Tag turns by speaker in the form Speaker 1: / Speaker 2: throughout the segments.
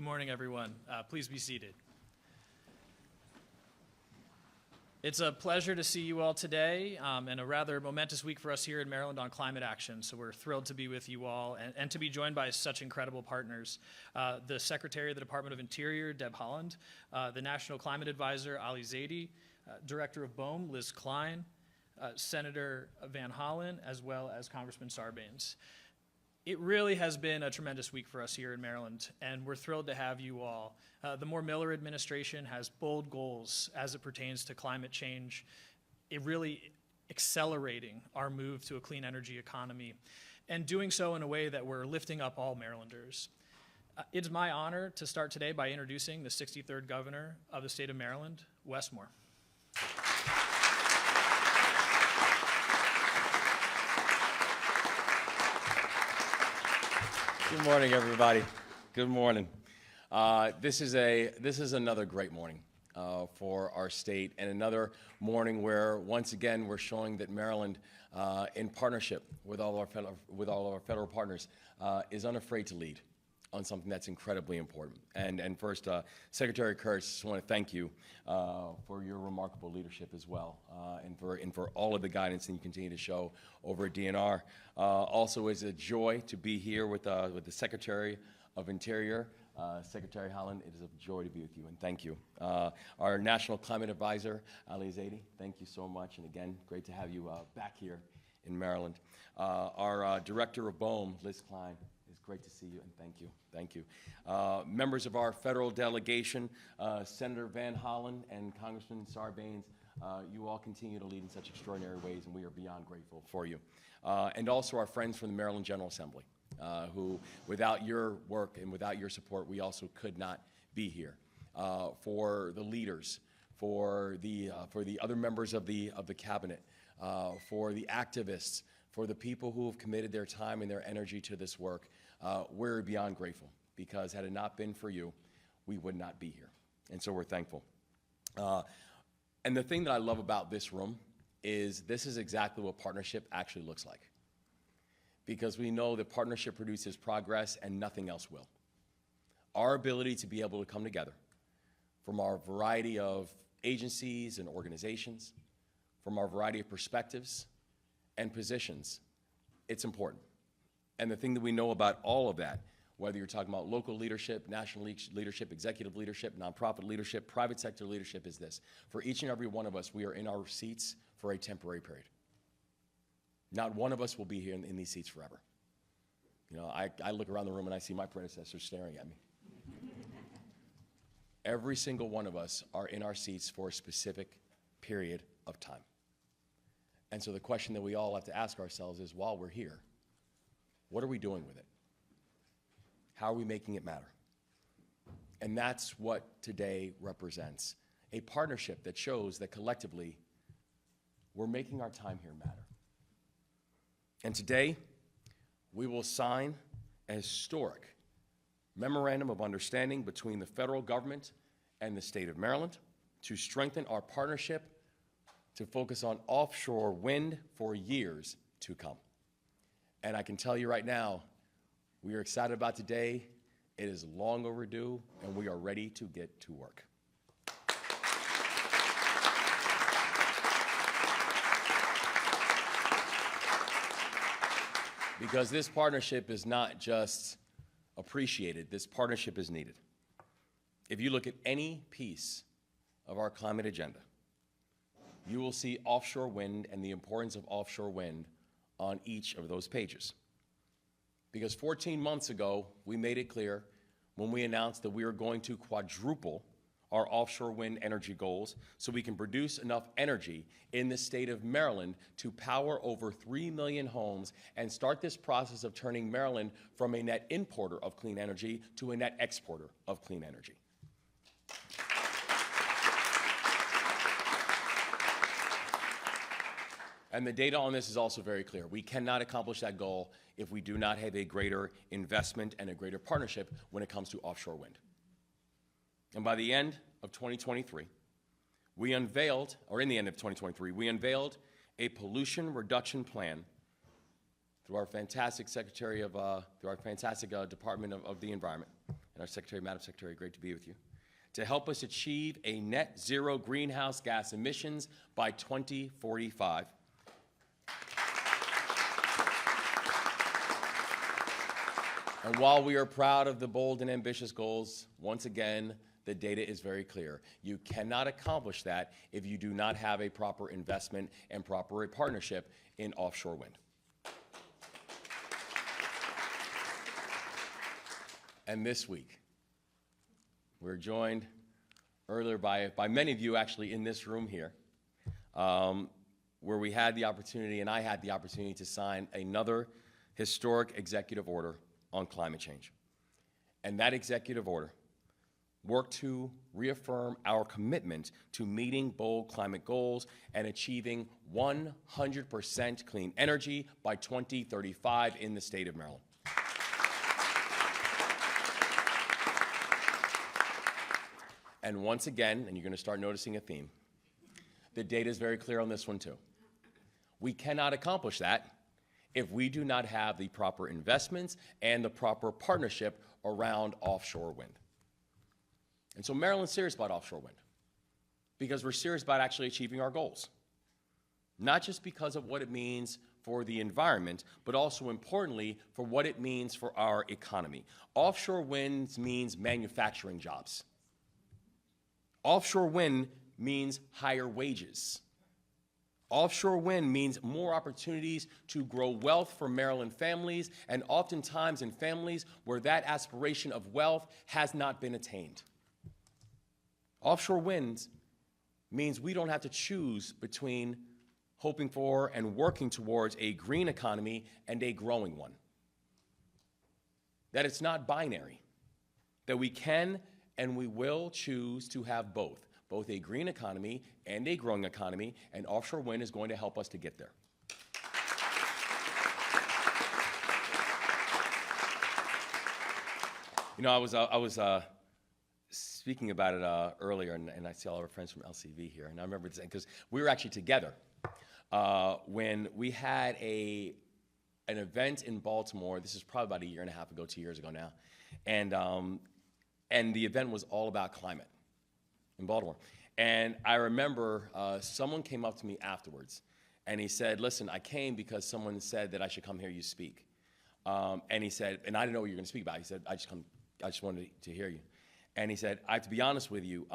Speaker 1: Good morning, everyone. Please be seated. It's a pleasure to see you all today, and a rather momentous week for us here in Maryland on climate action. So we're thrilled to be with you all and to be joined by such incredible partners. The Secretary of the Department of Interior, Deb Haaland, the National Climate Advisor, Ali Zaidi, Director of BOEM, Liz Klein, Senator Van Hollen, as well as Congressman Sarbanes. It really has been a tremendous week for us here in Maryland, and we're thrilled to have you all. The Moore-Miller administration has bold goals as it pertains to climate change. It really accelerating our move to a clean energy economy, and doing so in a way that we're lifting up all Marylanders. It's my honor to start today by introducing the 63rd Governor of the state of Maryland, Wes Moore.
Speaker 2: Good morning, everybody. Good morning. This is another great morning for our state, and another morning where once again we're showing that Maryland, in partnership with all of our federal partners, is unafraid to lead on something that's incredibly important. And first, Secretary Kurtz, I just want to thank you for your remarkable leadership as well, and for all of the guidance that you continue to show over at DNR. Also, it's a joy to be here with the Secretary of Interior, Secretary Haaland. It is a joy to be with you, and thank you. Our National Climate Advisor, Ali Zaidi, thank you so much, and again, great to have you back here in Maryland. Our Director of BOEM, Liz Klein. It's great to see you, and thank you. Thank you. Members of our federal delegation, Senator Van Hollen and Congressman Sarbanes, you all continue to lead in such extraordinary ways, and we are beyond grateful for you. And also our friends from the Maryland General Assembly, who, without your work and without your support, we also could not be here. For the leaders, for the other members of the cabinet, for the activists, for the people who have committed their time and their energy to this work, we're beyond grateful, because had it not been for you, we would not be here. And so we're thankful. And the thing that I love about this room is this is exactly what partnership actually looks like. Because we know that partnership produces progress and nothing else will. Our ability to be able to come together from our variety of agencies and organizations, from our variety of perspectives and positions, it's important. And the thing that we know about all of that, whether you're talking about local leadership, national leadership, executive leadership, nonprofit leadership, private sector leadership, is this: for each and every one of us, we are in our seats for a temporary period. Not one of us will be here in these seats forever. You know, I look around the room and I see my predecessors staring at me. Every single one of us are in our seats for a specific period of time. And so the question that we all have to ask ourselves is, while we're here, what are we doing with it? How are we making it matter? And that's what today represents: a partnership that shows that collectively we're making our time here matter. And today, we will sign a historic Memorandum of Understanding between the federal government and the state of Maryland to strengthen our partnership to focus on offshore wind for years to come. And I can tell you right now, we are excited about today. It is long overdue, and we are ready to get to work. Because this partnership is not just appreciated, this partnership is needed. If you look at any piece of our climate agenda, you will see offshore wind and the importance of offshore wind on each of those pages. Because 14 months ago, we made it clear when we announced that we were going to quadruple our offshore wind energy goals so we can produce enough energy in the state of Maryland to power over 3 million homes and start this process of turning Maryland from a net importer of clean energy to a net exporter of clean energy. And the data on this is also very clear. We cannot accomplish that goal if we do not have a greater investment and a greater partnership when it comes to offshore wind. And by the end of 2023, we unveiled, or in the end of 2023, we unveiled a pollution reduction plan through our fantastic Department of the Environment, and our Secretary, Madam Secretary, great to be with you, to help us achieve a net zero greenhouse gas emissions by 2045. And while we are proud of the bold and ambitious goals, once again, the data is very clear. You cannot accomplish that if you do not have a proper investment and proper partnership in offshore wind. And this week, we're joined earlier by many of you actually in this room here, where we had the opportunity, and I had the opportunity to sign another historic executive order on climate change. And that executive order worked to reaffirm our commitment to meeting bold climate goals and achieving 100% clean energy by 2035 in the state of Maryland. And once again, and you're going to start noticing a theme, the data is very clear on this one too. We cannot accomplish that if we do not have the proper investments and the proper partnership around offshore wind. And so Maryland's serious about offshore wind because we're serious about actually achieving our goals. Not just because of what it means for the environment, but also importantly for what it means for our economy. Offshore wind means manufacturing jobs. Offshore wind means higher wages. Offshore wind means more opportunities to grow wealth for Maryland families, and oftentimes in families where that aspiration of wealth has not been attained. Offshore wind means we don't have to choose between hoping for and working towards a green economy and a growing one. That it's not binary, that we can and we will choose to have both a green economy and a growing economy, and offshore wind is going to help us to get there. You know, I was speaking about it earlier, and I see all our friends from LCV here, and I remember saying, because we were actually together when we had an event in Baltimore. This is probably about a year and a half ago, 2 years ago now, and the event was all about climate in Baltimore. And I remember someone came up to me afterwards, and he said, listen, I came because someone said that I should come hear you speak. And he said, and I didn't know what you were going to speak about. He said, I just wanted to hear you. And he said, I have to be honest with you,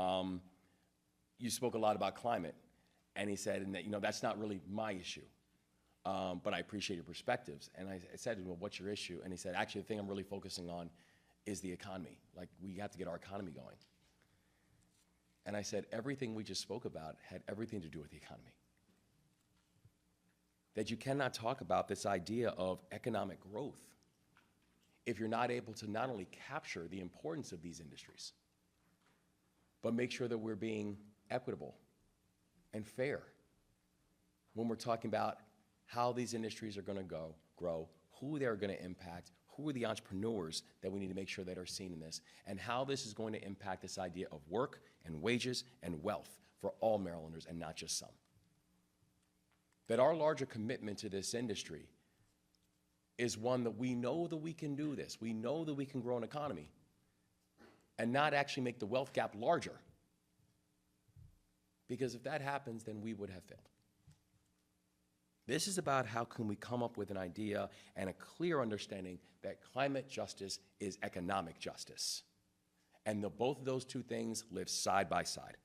Speaker 2: you spoke a lot about climate. And he said, and that, you know, that's not really my issue, but I appreciate your perspectives. And I said, well, what's your issue? And he said, actually, the thing I'm really focusing on is the economy. Like, we have to get our economy going. And I said, everything we just spoke about had everything to do with the economy. That you cannot talk about this idea of economic growth if you're not able to not only capture the importance of these industries, but make sure that we're being equitable and fair when we're talking about how these industries are going to grow, who they're going to impact, who are the entrepreneurs that we need to make sure that are seen in this, and how this is going to impact this idea of work and wages and wealth for all Marylanders and not just some. That our larger commitment to this industry is one that we know that we can do this. We know that we can grow an economy and not actually make the wealth gap larger. Because if that happens, then we would have failed. This is about how can we come up with an idea and a clear understanding that climate justice is economic justice. And both of those two things live side by side.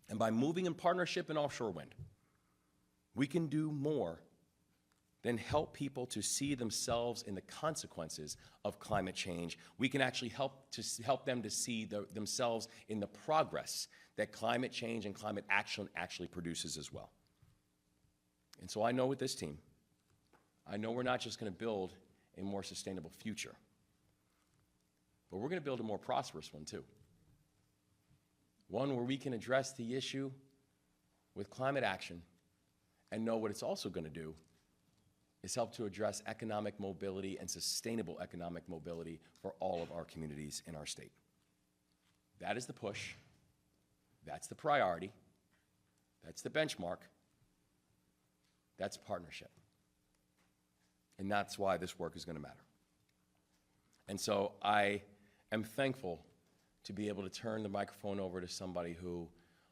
Speaker 2: And by moving in partnership in offshore wind, we can do more than help people to see themselves in the consequences of climate change. We can actually help them to see themselves in the progress that climate change and climate action actually produces as well. And so I know with this team, I know we're not just going to build a more sustainable future, but we're going to build a more prosperous one too. One where we can address the issue with climate action and know what it's also going to do is help to address economic mobility and sustainable economic mobility for all of our communities in our state. That is the push. That's the priority. That's the benchmark. That's partnership. And that's why this work is going to matter. And so I am thankful to be able to turn the microphone over to somebody who,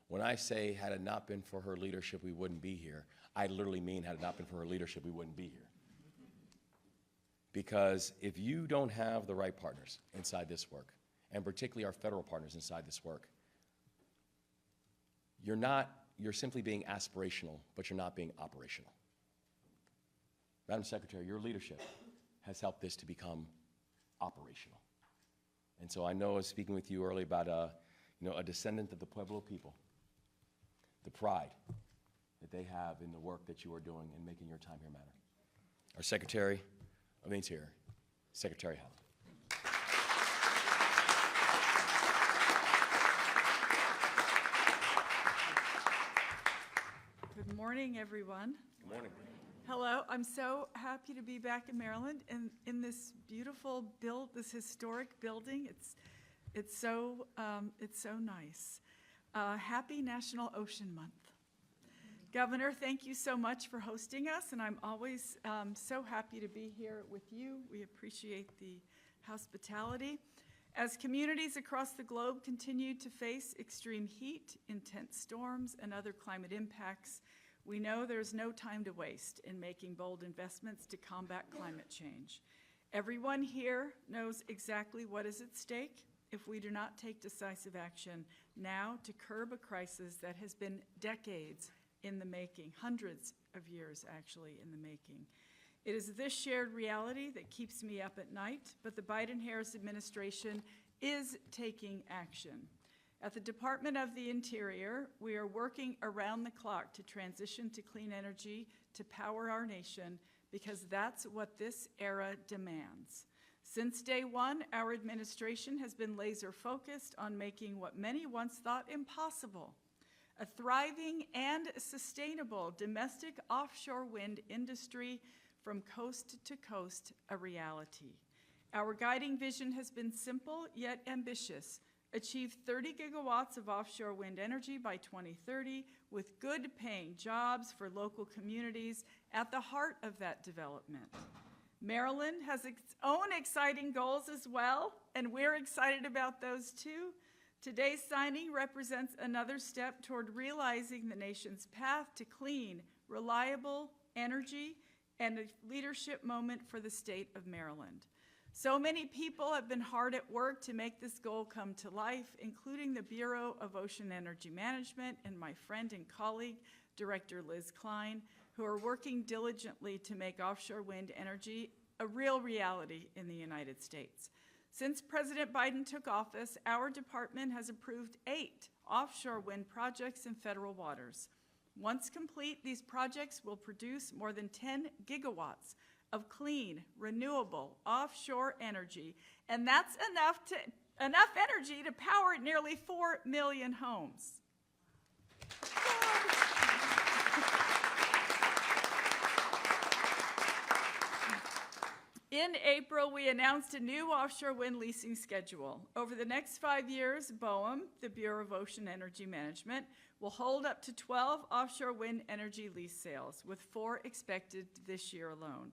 Speaker 2: when I say had it not been for her leadership, we wouldn't be here, I literally mean had it not been for her leadership, we wouldn't be here. Because if you don't have the right partners inside this work, and particularly our federal partners inside this work, you're simply being aspirational, but you're not being operational. Madam Secretary, your leadership has helped this to become operational. And so I know I was speaking with you earlier about a descendant of the Pueblo people, the pride that they have in the work that you are doing and making your time here matter. Our Secretary of Interior, Secretary Howell.
Speaker 3: Good morning, everyone.
Speaker 2: Good morning.
Speaker 3: Hello, I'm so happy to be back in Maryland and in this beautiful this historic building. It's so nice. Happy National Ocean Month. Governor, thank you so much for hosting us, and I'm always so happy to be here with you. We appreciate the hospitality. As communities across the globe continue to face extreme heat, intense storms, and other climate impacts, we know there's no time to waste in making bold investments to combat climate change. Everyone here knows exactly what is at stake if we do not take decisive action now to curb a crisis that has been decades in the making, hundreds of years actually in the making. It is this shared reality that keeps me up at night, but the Biden-Harris administration is taking action. At the Department of the Interior, we are working around the clock to transition to clean energy to power our nation because that's what this era demands. Since day one, our administration has been laser focused on making what many once thought impossible, a thriving and sustainable domestic offshore wind industry from coast to coast, a reality. Our guiding vision has been simple yet ambitious: achieve 30 gigawatts of offshore wind energy by 2030 with good paying jobs for local communities at the heart of that development. Maryland has its own exciting goals as well, and we're excited about those too. Today's signing represents another step toward realizing the nation's path to clean, reliable energy and a leadership moment for the state of Maryland. So many people have been hard at work to make this goal come to life, including the Bureau of Ocean Energy Management and my friend and colleague, Director Liz Klein, who are working diligently to make offshore wind energy a real reality in the United States. Since President Biden took office, our department has approved 8 offshore wind projects in federal waters. Once complete, these projects will produce more than 10 gigawatts of clean, renewable offshore energy, and that's enough energy to power nearly 4 million homes. In April, we announced a new offshore wind leasing schedule. Over the next 5 years, BOEM, the Bureau of Ocean Energy Management, will hold up to 12 offshore wind energy lease sales, with 4 expected this year alone.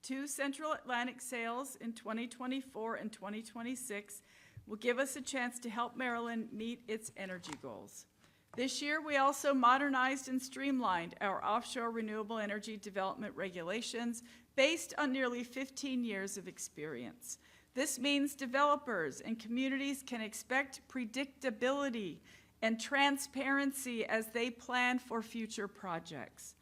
Speaker 3: 2 Central Atlantic sales in 2024 and 2026 will give us a chance to help Maryland meet its energy goals. This year, we also modernized and streamlined our offshore renewable energy development regulations based on nearly 15 years of experience. This means developers and communities can expect predictability and transparency as they plan for future projects.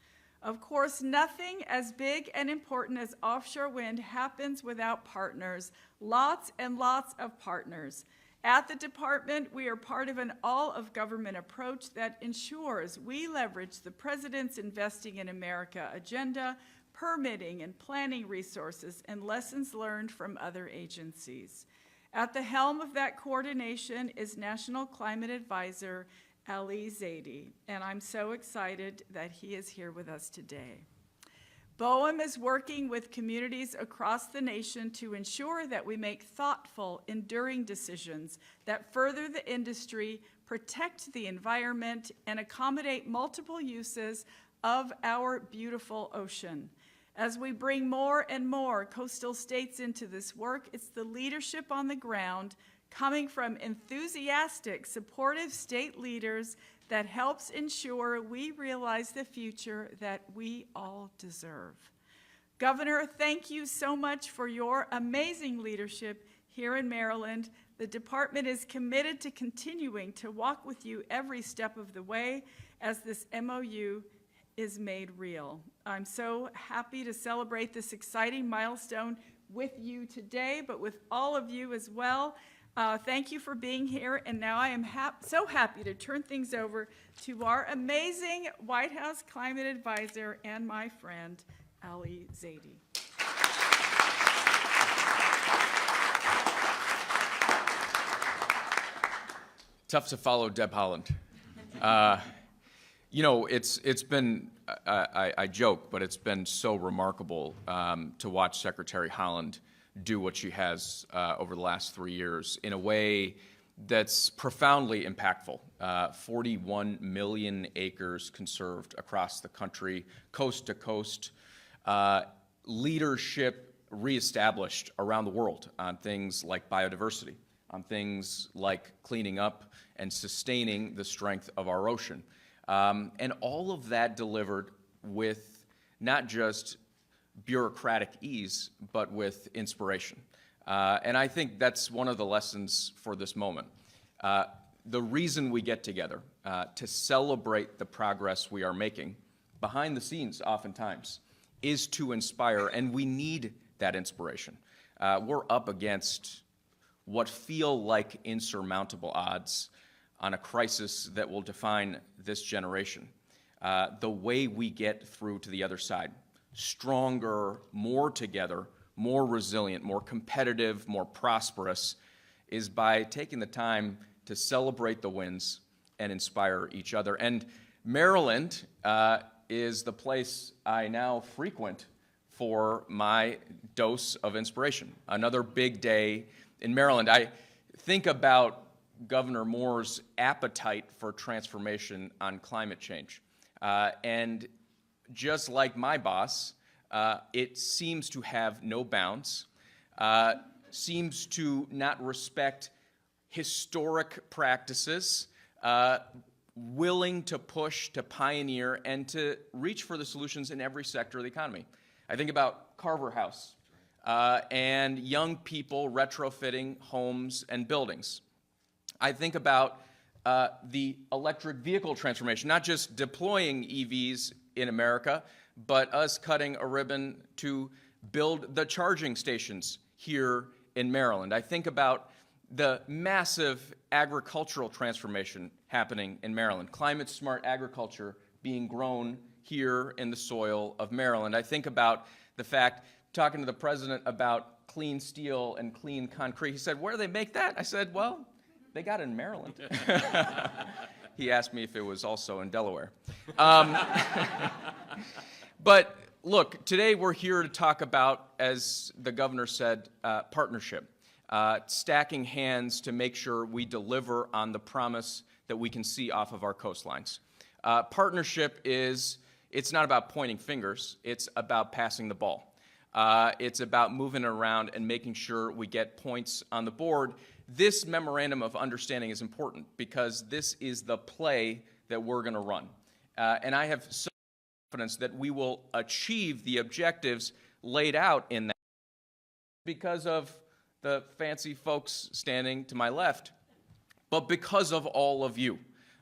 Speaker 3: Of course, nothing as big and important as offshore wind happens without partners, lots and lots of partners. At the department, we are part of an all-of-government approach that ensures we leverage the President's Investing in America agenda, permitting and planning resources, and lessons learned from other agencies. At the helm of that coordination is National Climate Advisor Ali Zaidi, and I'm so excited that he is here with us today. BOEM is working with communities across the nation to ensure that we make thoughtful, enduring decisions that further the industry, protect the environment, and accommodate multiple uses of our beautiful ocean. As we bring more and more coastal states into this work, it's the leadership on the ground, coming from enthusiastic, supportive state leaders that helps ensure we realize the future that we all deserve. Governor, thank you so much for your amazing leadership here in Maryland. The department is committed to continuing to walk with you every step of the way as this MOU is made real. I'm so happy to celebrate this exciting milestone with you today, but with all of you as well. Thank you for being here, and now I am so happy to turn things over to our amazing White House Climate Advisor and my friend, Ali Zaidi.
Speaker 4: Tough to follow Deb Haaland. You know, it's been, I joke, but it's been so remarkable to watch Secretary Haaland do what she has over the last 3 years in a way that's profoundly impactful. 41 million acres conserved across the country, coast to coast. Leadership reestablished around the world on things like biodiversity, on things like cleaning up and sustaining the strength of our ocean. And all of that delivered with not just bureaucratic ease, but with inspiration. And I think that's one of the lessons for this moment. The reason we get together to celebrate the progress we are making, behind the scenes oftentimes, is to inspire, and we need that inspiration. We're up against what feel like insurmountable odds on a crisis that will define this generation. The way we get through to the other side, stronger, more together, more resilient, more competitive, more prosperous, is by taking the time to celebrate the wins and inspire each other. And Maryland is the place I now frequent for my dose of inspiration. Another big day in Maryland. I think about Governor Moore's appetite for transformation on climate change. And just like my boss, it seems to have no bounds, seems to not respect historic practices, willing to push, to pioneer, and to reach for the solutions in every sector of the economy. I think about Carver House and young people retrofitting homes and buildings. I think about the electric vehicle transformation, not just deploying EVs in America, but us cutting a ribbon to build the charging stations here in Maryland. I think about the massive agricultural transformation happening in Maryland, climate-smart agriculture being grown here in the soil of Maryland. I think about the fact, talking to the president about clean steel and clean concrete, he said, "Where do they make that?" I said, "Well, they got it in Maryland." He asked me if it was also in Delaware. But look, today we're here to talk about, as the governor said, partnership, stacking hands to make sure we deliver on the promise that we can see off of our coastlines. Partnership it's not about pointing fingers, it's about passing the ball. It's about moving around and making sure we get points on the board. This memorandum of understanding is important because this is the play that we're going to run. And I have so much confidence that we will achieve the objectives laid out in that because of the fancy folks standing to my left, but because of all of you.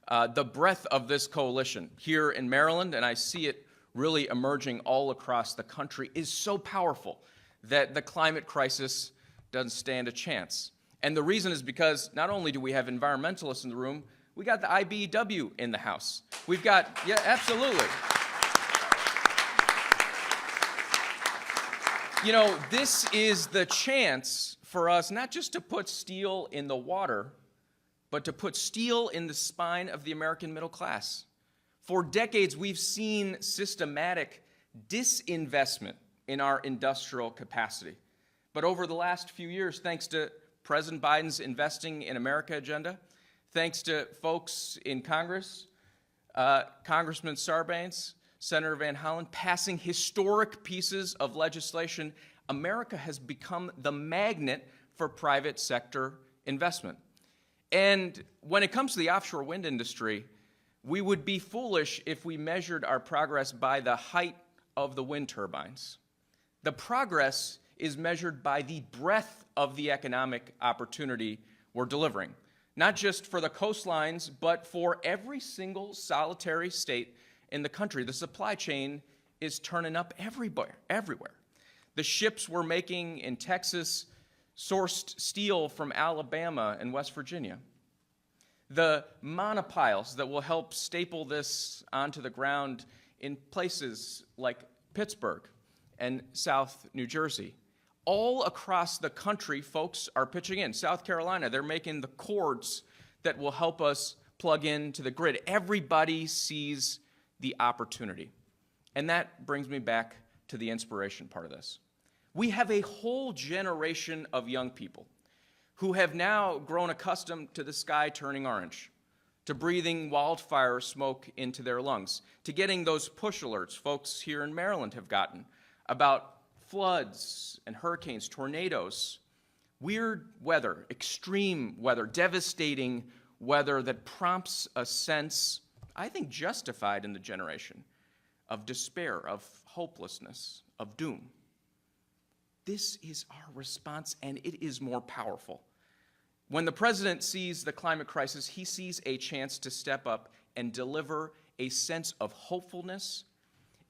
Speaker 4: The breadth of this coalition here in Maryland, and I see it really emerging all across the country, is so powerful that the climate crisis doesn't stand a chance. And the reason is because not only do we have environmentalists in the room, we got the IBEW in the House. We've got, yeah, absolutely. You know, this is the chance for us not just to put steel in the water, but to put steel in the spine of the American middle class. For decades, we've seen systematic disinvestment in our industrial capacity. But over the last few years, thanks to President Biden's Investing in America agenda, thanks to folks in Congress, Congressman Sarbanes, Senator Van Hollen, passing historic pieces of legislation, America has become the magnet for private sector investment. And when it comes to the offshore wind industry, we would be foolish if we measured our progress by the height of the wind turbines. The progress is measured by the breadth of the economic opportunity we're delivering, not just for the coastlines, but for every single solitary state in the country. The supply chain is turning up everywhere. The ships we're making in Texas sourced steel from Alabama and West Virginia. The monopiles that will help staple this onto the ground in places like Pittsburgh and South New Jersey. All across the country, folks are pitching in. South Carolina, they're making the cords that will help us plug into the grid. Everybody sees the opportunity. And that brings me back to the inspiration part of this. We have a whole generation of young people who have now grown accustomed to the sky turning orange, to breathing wildfire smoke into their lungs, to getting those push alerts folks here in Maryland have gotten about floods and hurricanes, tornadoes, weird weather, extreme weather, devastating weather that prompts a sense, I think justified in the generation, of despair, of hopelessness, of doom. This is our response, and it is more powerful. When the president sees the climate crisis, he sees a chance to step up and deliver a sense of hopefulness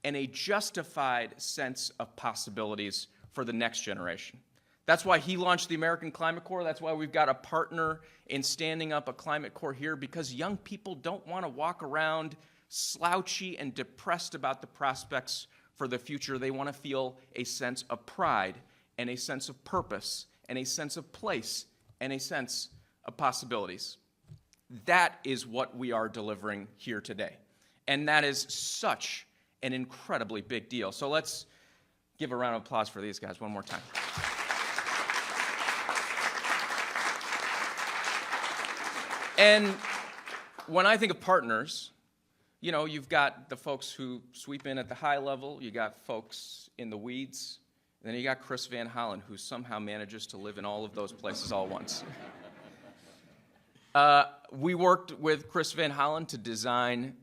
Speaker 4: and a justified sense of possibilities for the next generation. That's why he launched the American Climate Corps. That's why we've got a partner in standing up a climate corps here, because young people don't want to walk around slouchy and depressed about the prospects for the future. They want to feel a sense of pride and a sense of purpose and a sense of place and a sense of possibilities. That is what we are delivering here today. And that is such an incredibly big deal. So let's give a round of applause for these guys one more time. And when I think of partners, you know, you've got the folks who sweep in at the high level, you got folks in the weeds, and then you got Chris Van Hollen, who somehow manages to live in all of those places all at once. We worked with Chris Van Hollen to design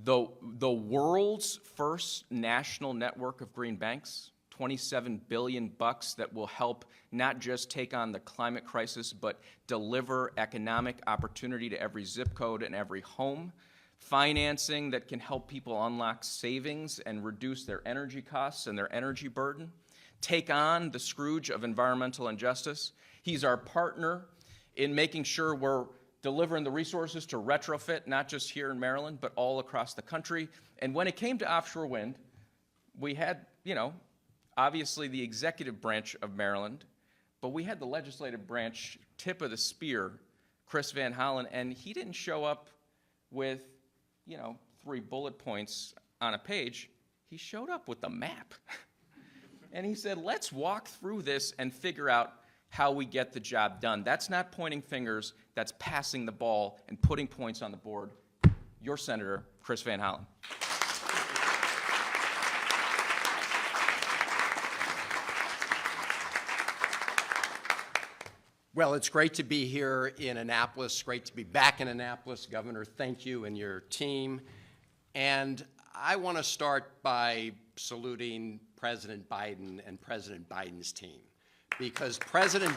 Speaker 4: the world's first national network of green banks, $27 billion that will help not just take on the climate crisis, but deliver economic opportunity to every zip code and every home, financing that can help people unlock savings and reduce their energy costs and their energy burden, take on the Scrooge of environmental injustice. He's our partner in making sure we're delivering the resources to retrofit, not just here in Maryland, but all across the country. And when it came to offshore wind, we had, obviously the executive branch of Maryland, but we had the legislative branch tip of the spear, Chris Van Hollen, and he didn't show up with, 3 bullet points on a page. He showed up with the map. And he said, let's walk through this and figure out how we get the job done. That's not pointing fingers, that's passing the ball and putting points on the board. Your Senator, Chris Van Hollen.
Speaker 5: Well, it's great to be here in Annapolis, great to be back in Annapolis. Governor, thank you and your team. And I want to start by saluting President Biden and President Biden's team, because President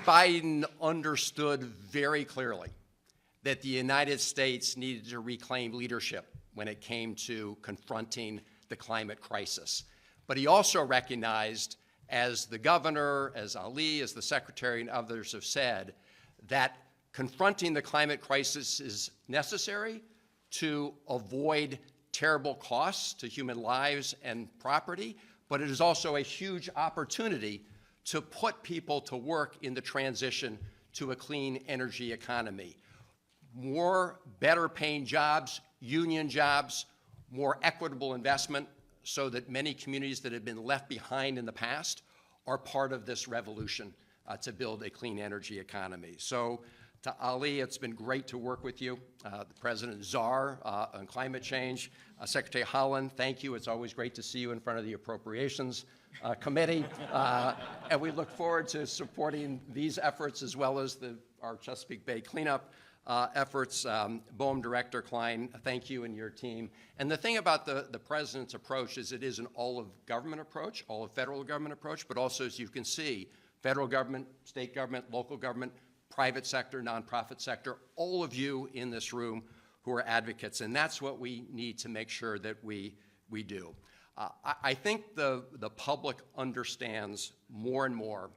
Speaker 5: Biden understood very clearly that the United States needed to reclaim leadership when it came to confronting the climate crisis. But he also recognized, as the governor, as Ali, as the secretary, and others have said, that confronting the climate crisis is necessary to avoid terrible costs to human lives and property, but it is also a huge opportunity to put people to work in the transition to a clean energy economy. More better paying jobs, union jobs, more equitable investment, so that many communities that have been left behind in the past are part of this revolution to build a clean energy economy. So to Ali, it's been great to work with you. The President Czar on climate change. Secretary Holland, thank you. It's always great to see you in front of the Appropriations committee, and we look forward to supporting these efforts as well as our Chesapeake Bay cleanup efforts. BOEM Director Klein, thank you and your team. And the thing about the President's approach is it is an all-of-government approach, all-of-federal government approach, but also, as you can see, federal government, state government, local government, private sector, nonprofit sector, all of you in this room who are advocates, and that's what we need to make sure that we do. I think the public understands more and more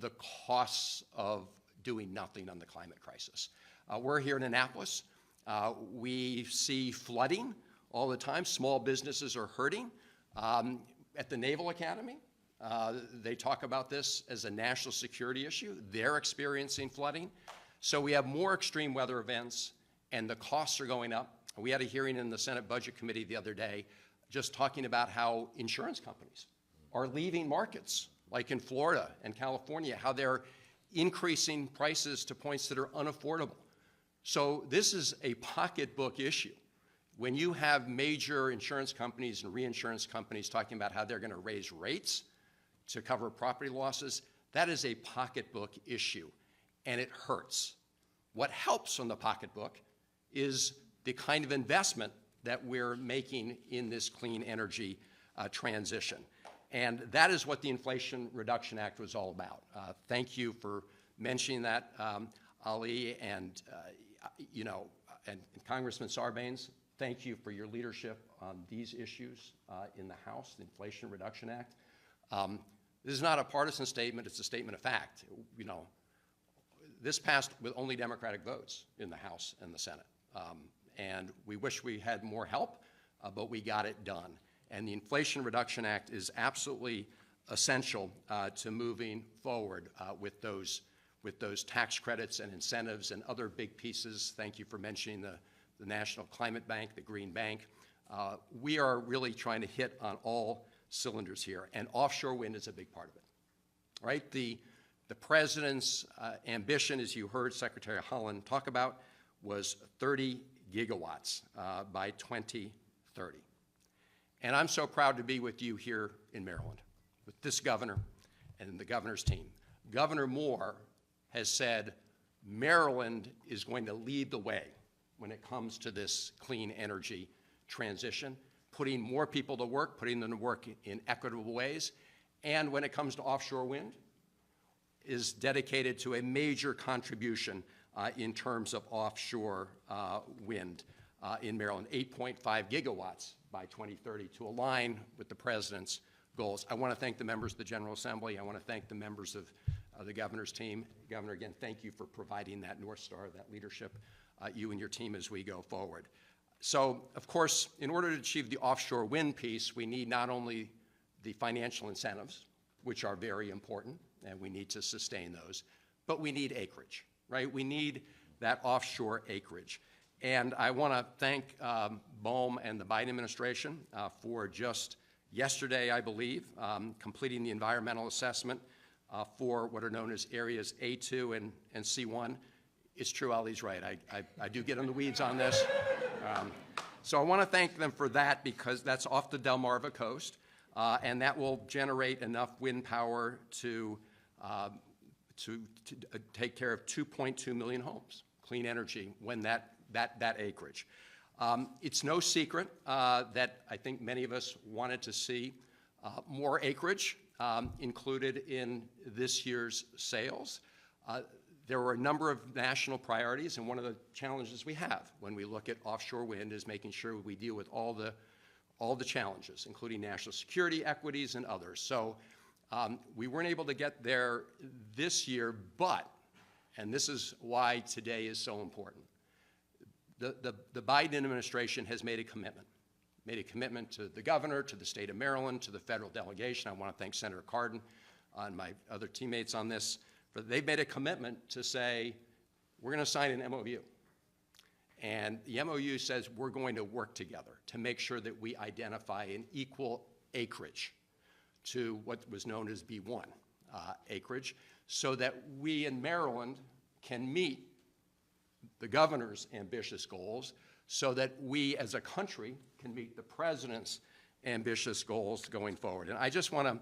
Speaker 5: the costs of doing nothing on the climate crisis. We're here in Annapolis. We see flooding all the time. Small businesses are hurting. At the Naval Academy, they talk about this as a national security issue. They're experiencing flooding. So we have more extreme weather events, and the costs are going up. We had a hearing in the Senate Budget Committee the other day just talking about how insurance companies are leaving markets, like in Florida and California, how they're increasing prices to points that are unaffordable. So this is a pocketbook issue. When you have major insurance companies and reinsurance companies talking about how they're going to raise rates to cover property losses, that is a pocketbook issue, and it hurts. What helps from the pocketbook is the kind of investment that we're making in this clean energy transition. And that is what the Inflation Reduction Act was all about. Thank you for mentioning that, Ali, and and Congressman Sarbanes, thank you for your leadership on these issues in the House, the Inflation Reduction Act. This is not a partisan statement, it's a statement of fact. This passed with only Democratic votes in the House and the Senate. And we wish we had more help, but we got it done. And the Inflation Reduction Act is absolutely essential to moving forward with those tax credits and incentives and other big pieces. Thank you for mentioning the National Climate Bank, the Green Bank. We are really trying to hit on all cylinders here, and offshore wind is a big part of it, right? The President's ambition, as you heard Secretary Haaland talk about, was 30 gigawatts by 2030. And I'm so proud to be with you here in Maryland, with this governor and the governor's team. Governor Moore has said Maryland is going to lead the way when it comes to this clean energy transition, putting more people to work, putting them to work in equitable ways, and when it comes to offshore wind, is dedicated to a major contribution in terms of offshore wind in Maryland, 8.5 gigawatts by 2030 to align with the President's goals. I want to thank the members of the General Assembly. I want to thank the members of the governor's team. Governor, again, thank you for providing that North Star, that leadership, you and your team as we go forward. So, of course, in order to achieve the offshore wind piece, we need not only the financial incentives, which are very important, and we need to sustain those, but we need acreage, right? We need that offshore acreage. And I want to thank BOEM and the Biden administration for just yesterday, I believe, completing the environmental assessment for what are known as areas A2 and C1. It's true, Ali's right. I do get in the weeds on this. So I want to thank them for that because that's off the Delmarva coast, and that will generate enough wind power to take care of 2.2 million homes, clean energy, when that acreage. It's no secret that I think many of us wanted to see more acreage included in this year's sales. There were a number of national priorities, and one of the challenges we have when we look at offshore wind is making sure we deal with all the challenges, including national security, equities, and others. So we weren't able to get there this year, but, and this is why today is so important, the Biden administration has made a commitment to the governor, to the state of Maryland, to the federal delegation. I want to thank Senator Cardin and my other teammates on this. But they've made a commitment to say, we're going to sign an MOU. And the MOU says we're going to work together to make sure that we identify an equal acreage to what was known as B1 acreage, so that we in Maryland can meet the governor's ambitious goals, so that we as a country can meet the president's ambitious goals going forward. And I just want to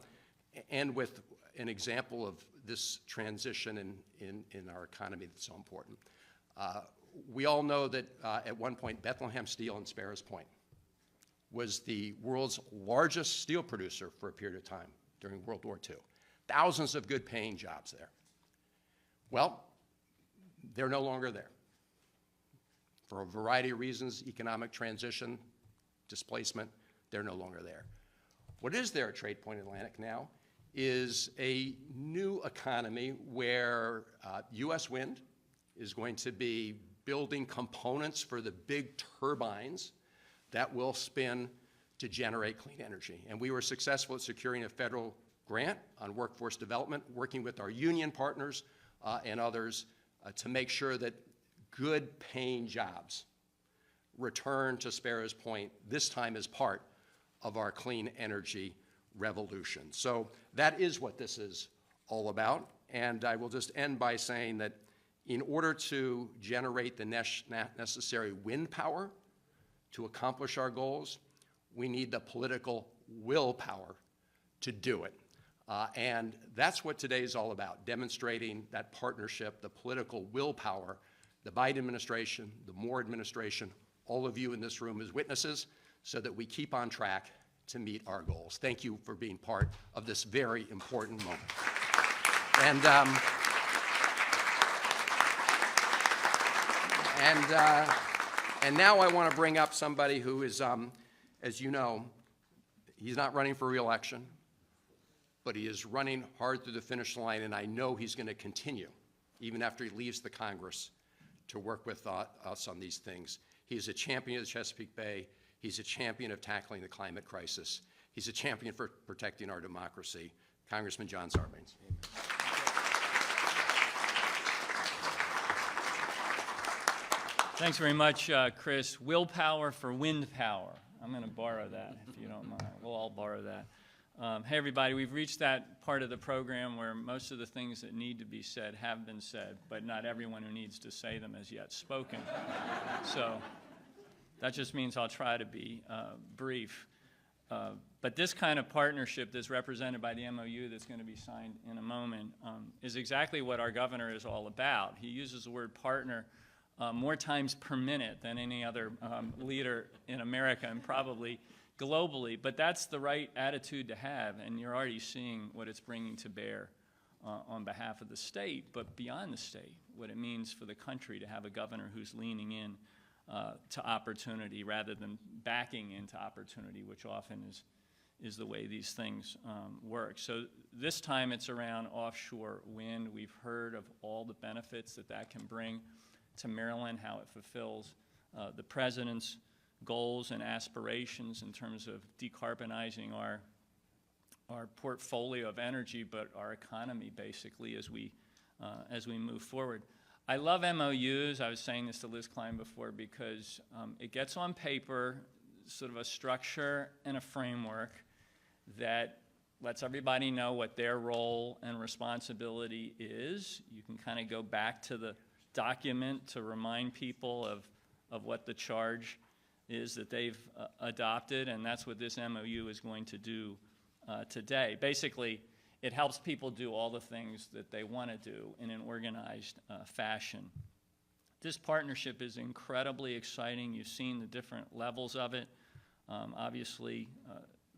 Speaker 5: end with an example of this transition in our economy that's so important. We all know that at one point Bethlehem Steel in Sparrows Point was the world's largest steel producer for a period of time during World War II. Thousands of good paying jobs there. Well, they're no longer there. For a variety of reasons, economic transition, displacement, they're no longer there. What is there at Trade Point Atlantic now is a new economy where U.S. Wind is going to be building components for the big turbines that will spin to generate clean energy. And we were successful at securing a federal grant on workforce development, working with our union partners and others to make sure that good paying jobs return to Sparrows Point, this time as part of our clean energy revolution. So that is what this is all about. And I will just end by saying that in order to generate the necessary wind power to accomplish our goals, we need the political willpower to do it. And that's what today is all about, demonstrating that partnership, the political willpower. The Biden administration, the Moore administration, all of you in this room as witnesses, so that we keep on track to meet our goals. Thank you for being part of this very important moment. And now I want to bring up somebody who is, as you know, he's not running for re-election, but he is running hard through the finish line, and I know he's going to continue, even after he leaves the Congress, to work with us on these things. He's a champion of the Chesapeake Bay. He's a champion of tackling the climate crisis. He's a champion for protecting our democracy. Congressman John Sarbanes.
Speaker 6: Thanks very much, Chris. Willpower for wind power. I'm going to borrow that, if you don't mind. We'll all borrow that. Hey, everybody, we've reached that part of the program where most of the things that need to be said have been said, but not everyone who needs to say them has yet spoken. So that just means I'll try to be brief. But this kind of partnership that's represented by the MOU that's going to be signed in a moment is exactly what our governor is all about. He uses the word partner more times per minute than any other leader in America and probably globally, but that's the right attitude to have, and you're already seeing what it's bringing to bear on behalf of the state, but beyond the state, what it means for the country to have a governor who's leaning in to opportunity rather than backing into opportunity, which often is the way these things work. So this time it's around offshore wind. We've heard of all the benefits that can bring to Maryland, how it fulfills the president's goals and aspirations in terms of decarbonizing our portfolio of energy, but our economy basically as we move forward. I love MOUs. I was saying this to Liz Klein before because it gets on paper sort of a structure and a framework that lets everybody know what their role and responsibility is. You can kind of go back to the document to remind people of what the charge is that they've adopted, and that's what this MOU is going to do today. Basically, it helps people do all the things that they want to do in an organized fashion. This partnership is incredibly exciting. You've seen the different levels of it. Obviously,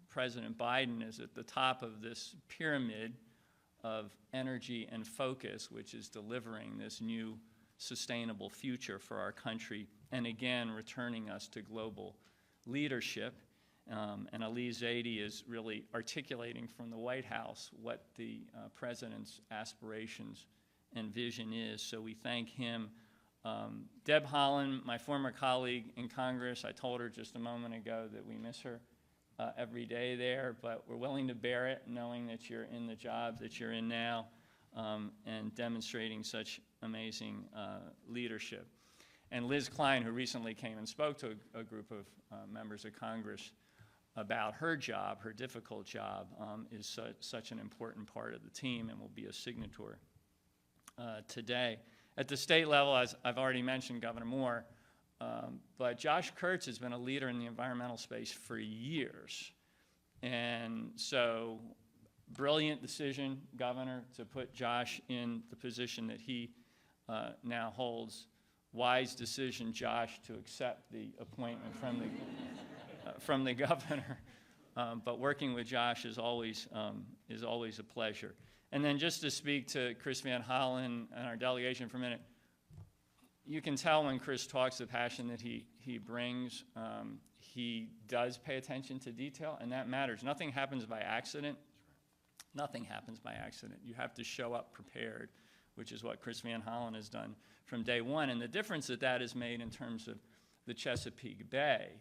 Speaker 6: President Biden is at the top of this pyramid of energy and focus, which is delivering this new sustainable future for our country, and again, returning us to global leadership. And Ali Zaidi is really articulating from the White House what the president's aspirations and vision is, so we thank him. Deb Haaland, my former colleague in Congress, I told her just a moment ago that we miss her every day there, but we're willing to bear it knowing that you're in the job that you're in now and demonstrating such amazing leadership. And Liz Klein, who recently came and spoke to a group of members of Congress about her job, her difficult job, is such an important part of the team and will be a signatory today. At the state level, as I've already mentioned, Governor Moore, but Josh Kurtz has been a leader in the environmental space for years. And so, brilliant decision, Governor, to put Josh in the position that he now holds. Wise decision, Josh, to accept the appointment from the governor. But working with Josh is always a pleasure. And then just to speak to Chris Van Hollen and our delegation for a minute, you can tell when Chris talks the passion that he brings. He does pay attention to detail, and that matters. Nothing happens by accident. Nothing happens by accident. You have to show up prepared, which is what Chris Van Hollen has done from day one. And the difference that has made in terms of the Chesapeake Bay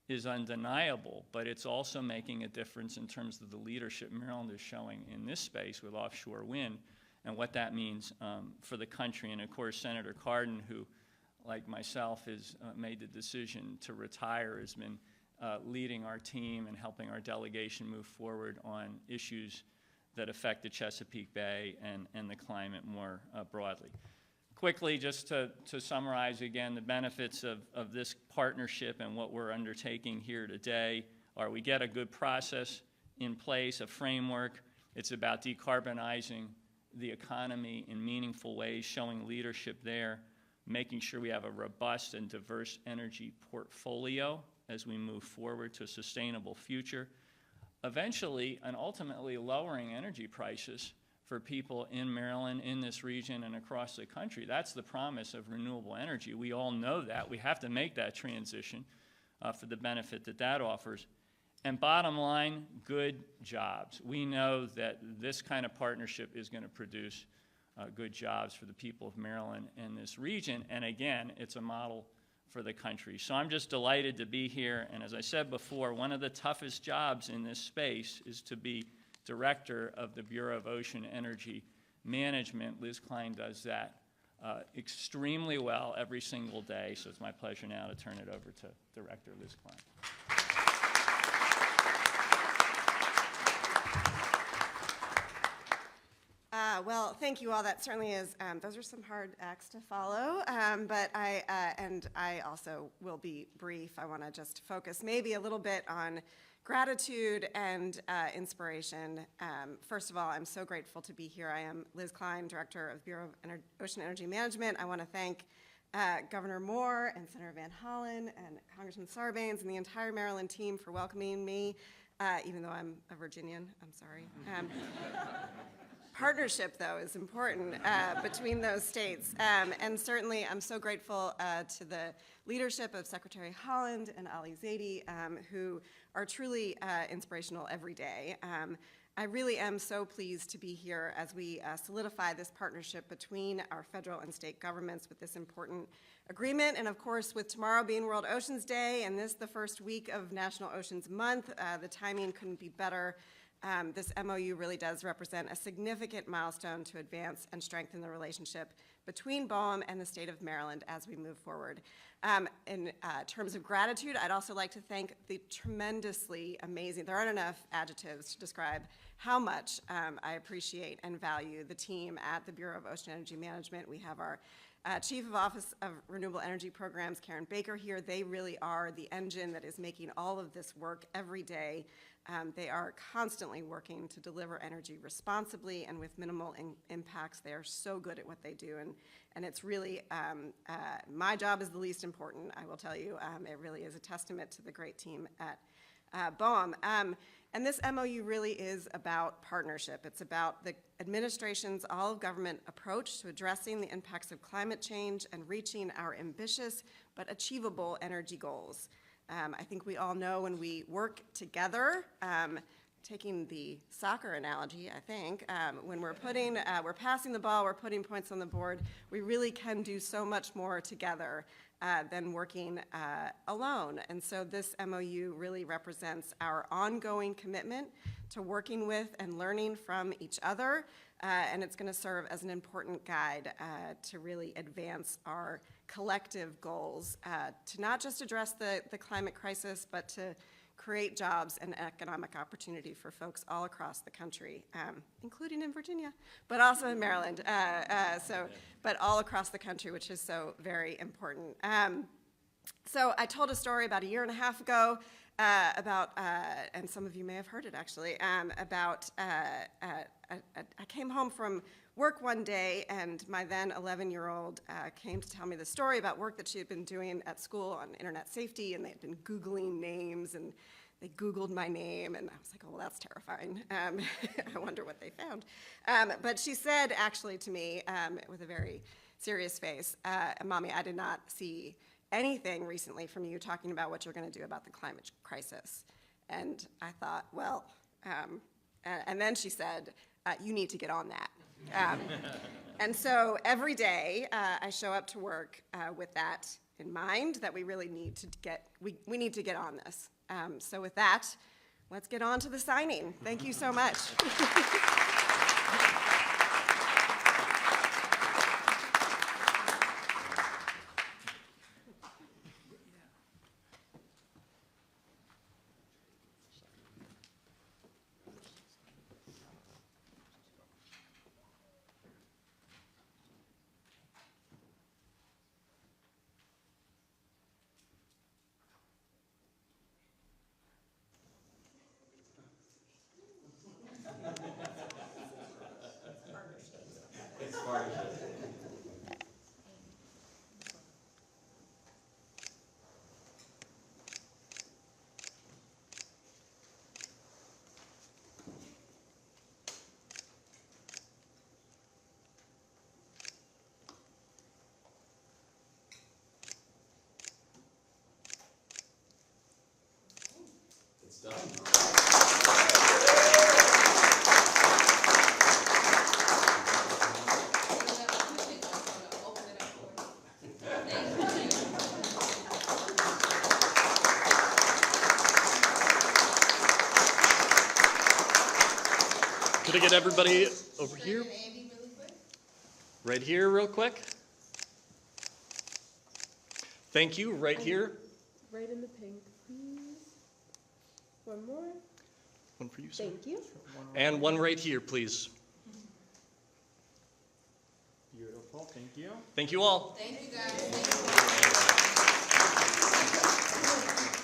Speaker 6: is undeniable, but it's also making a difference in terms of the leadership Maryland is showing in this space with offshore wind and what that means for the country. And of course, Senator Cardin, who, like myself, has made the decision to retire, has been leading our team and helping our delegation move forward on issues that affect the Chesapeake Bay and the climate more broadly. Quickly, just to summarize again, the benefits of this partnership and what we're undertaking here today are we get a good process in place, a framework. It's about decarbonizing the economy in meaningful ways, showing leadership there, making sure we have a robust and diverse energy portfolio as we move forward to a sustainable future. Eventually and ultimately lowering energy prices for people in Maryland, in this region, and across the country. That's the promise of renewable energy. We all know that. We have to make that transition for the benefit that offers. And bottom line, good jobs. We know that this kind of partnership is going to produce good jobs for the people of Maryland and this region. And again, it's a model for the country. So I'm just delighted to be here. And as I said before, one of the toughest jobs in this space is to be director of the Bureau of Ocean Energy Management. Liz Klein does that extremely well every single day. So it's my pleasure now to turn it over to Director Liz Klein.
Speaker 7: Well, thank you all. That certainly is, those are some hard acts to follow, but I also will be brief. I want to just focus maybe a little bit on gratitude and inspiration. First of all, I'm so grateful to be here. I am Liz Klein, Director of the Bureau of Ocean Energy Management. I want to thank Governor Moore and Senator Van Hollen and Congressman Sarbanes and the entire Maryland team for welcoming me, even though I'm a Virginian. I'm sorry. Partnership, though, is important between those states. And certainly, I'm so grateful to the leadership of Secretary Holland and Ali Zaidi, who are truly inspirational every day. I really am so pleased to be here as we solidify this partnership between our federal and state governments with this important agreement. And of course, with tomorrow being World Oceans Day and this the first week of National Oceans Month, the timing couldn't be better. This MOU really does represent a significant milestone to advance and strengthen the relationship between BOEM and the state of Maryland as we move forward. In terms of gratitude, I'd also like to thank the tremendously amazing, there aren't enough adjectives to describe how much I appreciate and value the team at the Bureau of Ocean Energy Management. We have our Chief of Office of Renewable Energy Programs, Karen Baker, here. They really are the engine that is making all of this work every day. They are constantly working to deliver energy responsibly and with minimal impacts. They are so good at what they do, and it's really, my job is the least important, I will tell you. It really is a testament to the great team at BOEM. And this MOU really is about partnership. It's about the administration's all-of-government approach to addressing the impacts of climate change and reaching our ambitious but achievable energy goals. I think we all know when we work together, taking the soccer analogy, I think, when we're passing the ball, we're putting points on the board, we really can do so much more together than working alone. And so this MOU really represents our ongoing commitment to working with and learning from each other, and it's going to serve as an important guide to really advance our collective goals, to not just address the climate crisis, but to create jobs and economic opportunity for folks all across the country, including in Virginia, but also in Maryland, but all across the country, which is so very important. So I told a story about a year and a half ago and some of you may have heard it actually, I came home from work one day, and my then 11-year-old came to tell me the story about work that she had been doing at school on internet safety, and they had been Googling names, and they Googled my name, and I was like, oh, well, that's terrifying. I wonder what they found. But she said, actually, to me, with a very serious face, Mommy, I did not see anything recently from you talking about what you're going to do about the climate crisis. And I thought, well, and then she said, you need to get on that. And so every day I show up to work with that in mind, that we really need to we need to get on this. So with that, let's get on to the signing. Thank you so much.
Speaker 8: Could I get everybody over here? Right here, real quick. Thank you, right here.
Speaker 9: Right in the pink, please. One more.
Speaker 8: One for you, sir.
Speaker 9: Thank you.
Speaker 8: And one right here, please.
Speaker 6: Beautiful, thank you.
Speaker 8: Thank you all.
Speaker 9: Thank you, guys. Thank you.